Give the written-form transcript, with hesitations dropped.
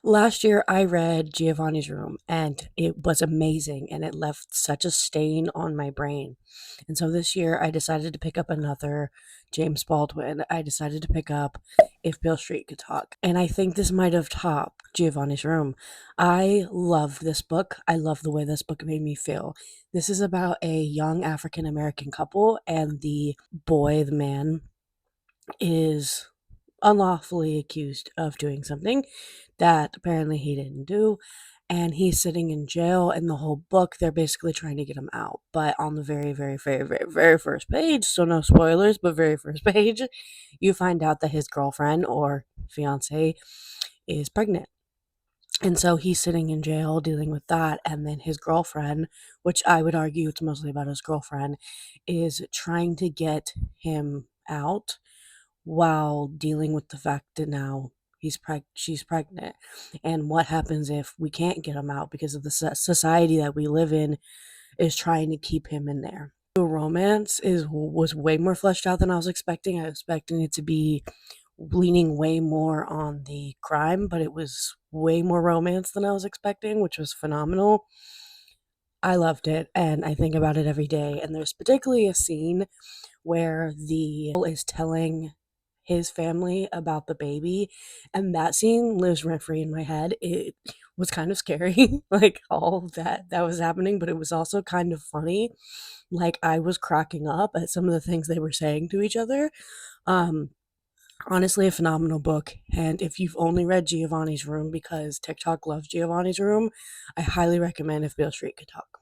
Last year, I read Giovanni's Room, and it was amazing, and it left such a stain on my brain. And so this year, I decided to pick up another James Baldwin. I decided to pick up If Beale Street Could Talk, and I think this might have topped Giovanni's Room. I love this book. I love the way this book made me feel. This is about a young African American couple, and the boy, the man, is unlawfully accused of doing something that apparently he didn't do. And he's sitting in jail, and the whole book, they're basically trying to get him out. But on the very, very, very, very, very first page, so no spoilers, but very first page, you find out that his girlfriend or fiance is pregnant. And so he's sitting in jail dealing with that. And then his girlfriend, which I would argue it's mostly about his girlfriend, is trying to get him out while dealing with the fact that now she's pregnant, and what happens if we can't get him out because of the society that we live in is trying to keep him in there. The romance was way more fleshed out than I was expecting. I was expecting it to be leaning way more on the crime, but it was way more romance than I was expecting, which was phenomenal. I loved it, and I think about it every day. And there's particularly a scene where the is telling his family about the baby, and that scene lives rent free in my head. It was kind of scary, like all of that was happening, but it was also kind of funny. Like I was cracking up at some of the things they were saying to each other. Um, Honestly, a phenomenal book. And if you've only read Giovanni's Room because TikTok loves Giovanni's Room, I highly recommend If Beale Street Could Talk.